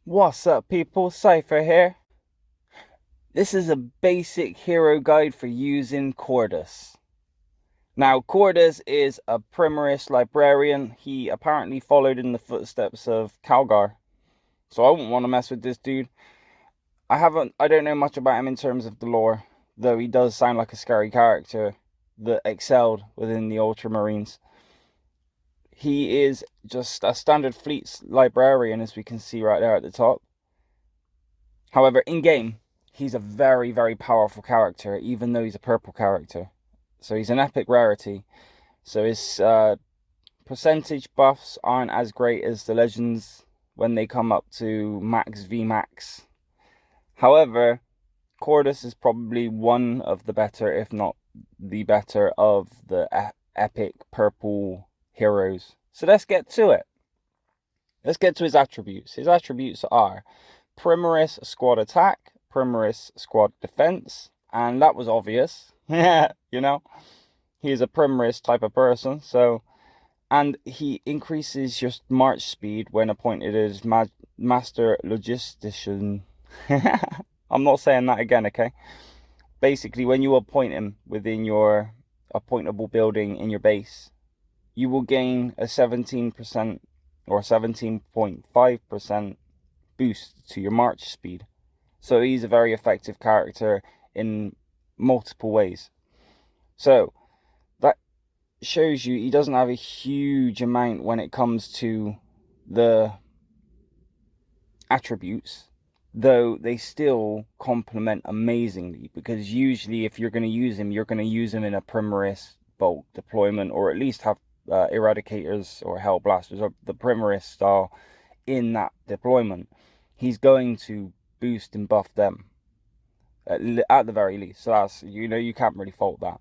What's up, people? Cypher here. This is a basic hero guide for using Cordus. Now, Cordus is a Primiris librarian. He apparently followed in the footsteps of Calgar, so I wouldn't want to mess with this dude. I don't know much about him in terms of the lore, though he does sound like a scary character that excelled within the Ultramarines. He is just a standard fleets librarian, as we can see right there at the top. However, in game, he's a very, very powerful character, even though he's a purple character. So he's an epic rarity. So his percentage buffs aren't as great as the legends when they come up to max v max. However, Cordus is probably one of the better, if not the better, of the epic purple heroes. So let's get to it. Let's get to his attributes. His attributes are Primiris squad attack, Primiris squad defense, and that was obvious. Yeah, he is a Primiris type of person. So, and he increases your march speed when appointed as master logistician. I'm not saying that again, okay? Basically, when you appoint him within your appointable building in your base, you will gain a 17% or 17.5% boost to your march speed. So he's a very effective character in multiple ways. So that shows you he doesn't have a huge amount when it comes to the attributes, though they still complement amazingly, because usually if you're going to use him, you're going to use him in a Primiris bulk deployment, or at least have Eradicators or Hellblasters or the Primiris style in that deployment. He's going to boost and buff them at the very least. So that's, you can't really fault that.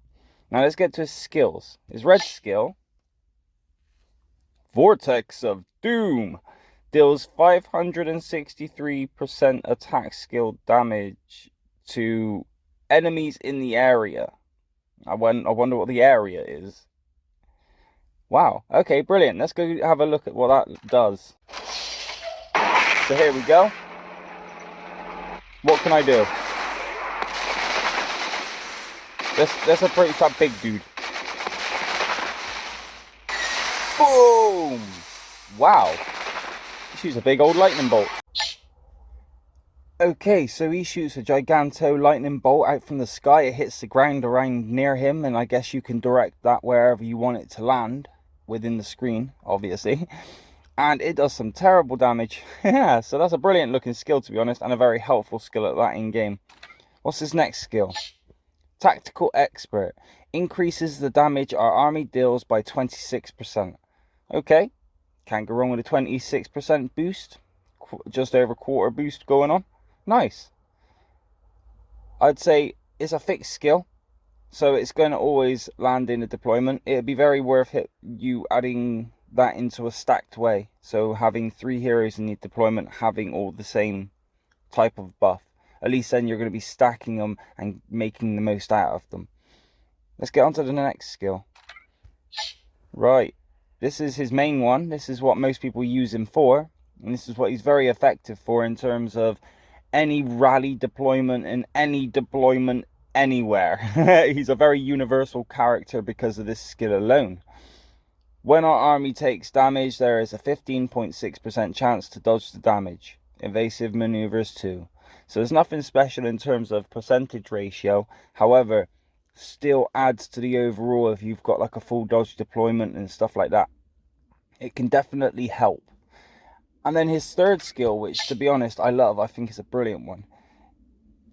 Now let's get to his skills. His red skill, Vortex of Doom, deals 563% attack skill damage to enemies in the area. I wonder what the area is. Wow, okay, brilliant. Let's go have a look at what that does. So here we go. What can I do? Let's approach that big dude. Boom! Wow. He shoots a big old lightning bolt. Okay, so he shoots a giganto lightning bolt out from the sky. It hits the ground around near him, and I guess you can direct that wherever you want it to land within the screen, obviously. And it does some terrible damage. Yeah, so that's a brilliant looking skill, to be honest, and a very helpful skill at that in game. What's his next skill? Tactical Expert. Increases the damage our army deals by 26%. Okay, can't go wrong with a 26% boost. Just over quarter boost going on. Nice. I'd say it's a fixed skill, so it's going to always land in a deployment. It'd be very worth it you adding that into a stacked way. So having 3 heroes in your deployment having all the same type of buff. At least then you're going to be stacking them and making the most out of them. Let's get on to the next skill. Right. This is his main one. This is what most people use him for. And this is what he's very effective for in terms of any rally deployment and any deployment anywhere. He's a very universal character because of this skill alone. When our army takes damage, there is a 15.6% chance to dodge the damage. Evasive maneuvers too. So there's nothing special in terms of percentage ratio. However, still adds to the overall if you've got like a full dodge deployment and stuff like that. It can definitely help. And then his third skill, which to be honest I love, I think is a brilliant one.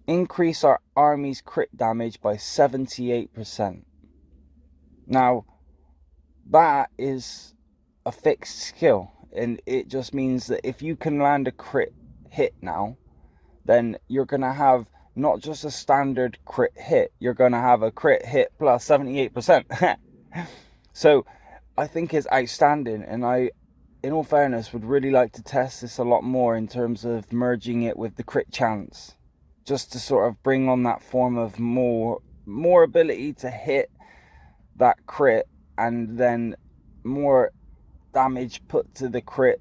Increase our army's crit damage by 78%. Now, that is a fixed skill, and it just means that if you can land a crit hit now, then you're going to have not just a standard crit hit, you're going to have a crit hit plus 78%. So I think it's outstanding, and I, in all fairness, would really like to test this a lot more in terms of merging it with the crit chance, just to sort of bring on that form of more ability to hit that crit, and then more damage put to the crit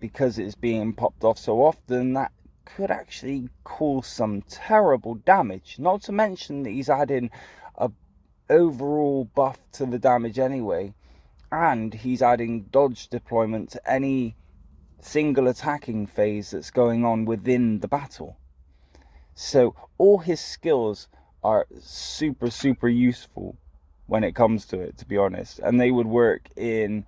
because it's being popped off so often, that could actually cause some terrible damage. Not to mention that he's adding a overall buff to the damage anyway, and he's adding dodge deployment to any single attacking phase that's going on within the battle. So all his skills are super useful when it comes to it, to be honest, and they would work in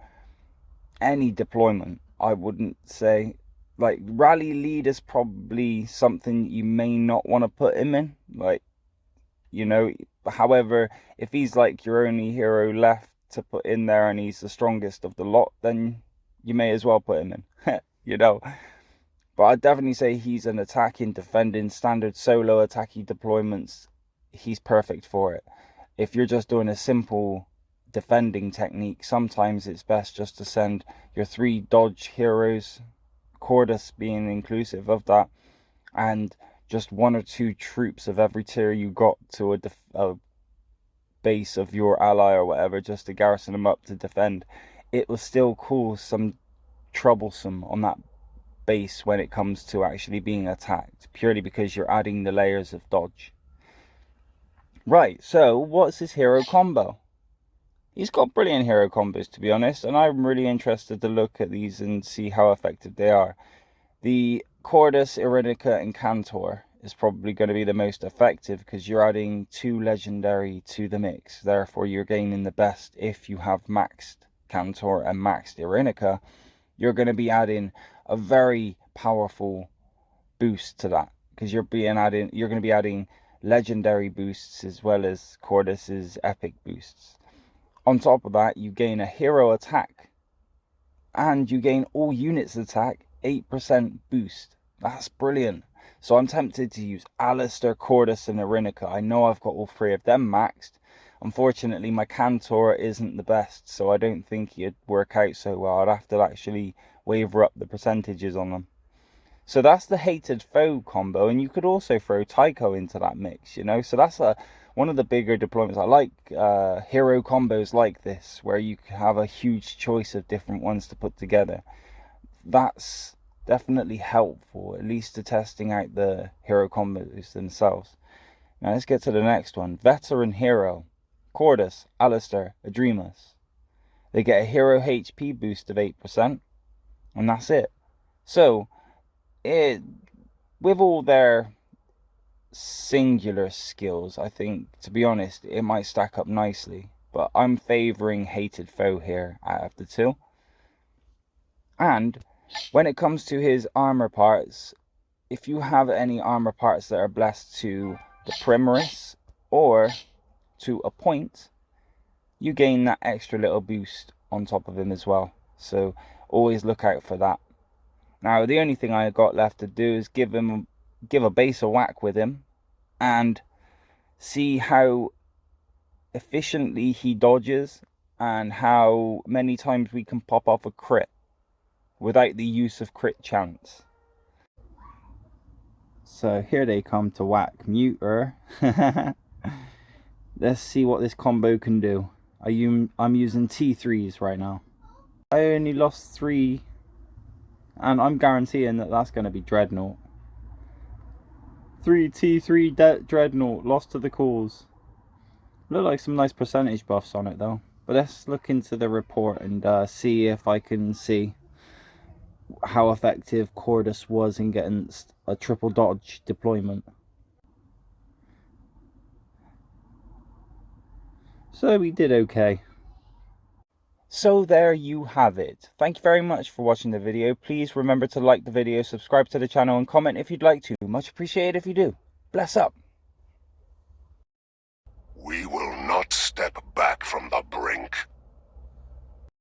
any deployment. I wouldn't say, like, rally lead is probably something you may not want to put him in, like, you know. However, if he's like your only hero left to put in there and he's the strongest of the lot, then you may as well put him in. You know. But I'd definitely say he's an attacking, defending, standard solo attacking deployments. He's perfect for it. If you're just doing a simple defending technique, sometimes it's best just to send your 3 dodge heroes, Cordus being inclusive of that, and just 1 or 2 troops of every tier you got to a base of your ally or whatever, just to garrison them up to defend. It will still cause some troublesome on that base when it comes to actually being attacked, purely because you're adding the layers of dodge. Right, so what's his hero combo? He's got brilliant hero combos, to be honest, and I'm really interested to look at these and see how effective they are. The Cordus, Irinica, and Cantor is probably going to be the most effective because you're adding 2 legendary to the mix. Therefore, you're gaining the best. If you have maxed Cantor and maxed Irinica, you're going to be adding a very powerful boost to that, because you're going to be adding legendary boosts as well as Cordus's epic boosts. On top of that, you gain a hero attack, and you gain all units attack 8% boost. That's brilliant. So I'm tempted to use Alistair, Cordus, and Irinica. I know I've got all 3 of them maxed. Unfortunately, my Cantor isn't the best, so I don't think it'd work out so well. I'd have to actually waver up the percentages on them. So that's the hated foe combo, and you could also throw Tycho into that mix, you know. So that's one of the bigger deployments. I like hero combos like this, where you have a huge choice of different ones to put together. That's definitely helpful, at least to testing out the hero combos themselves. Now let's get to the next one. Veteran hero, Cordus, Alistair, Adremus. They get a hero HP boost of 8%, and that's it. So, with all their singular skills, I think, to be honest, it might stack up nicely. But I'm favouring hated foe here out of the 2. And when it comes to his armor parts, if you have any armor parts that are blessed to the Primiris or to a point, you gain that extra little boost on top of him as well. So always look out for that. Now, the only thing I got left to do is give a base a whack with him and see how efficiently he dodges and how many times we can pop off a crit without the use of crit chance. So here they come to whack Muter. Let's see what this combo can do. I'm using T3s right now. I only lost 3, and I'm guaranteeing that that's going to be Dreadnought. 3 T3 Dreadnought lost to the cause. Look like some nice percentage buffs on it though. But let's look into the report and see if I can see how effective Cordus was in getting a triple dodge deployment. So we did okay. So there you have it. Thank you very much for watching the video. Please remember to like the video, subscribe to the channel, and comment if you'd like to. Much appreciated if you do. Bless up. We will not step back from the brink.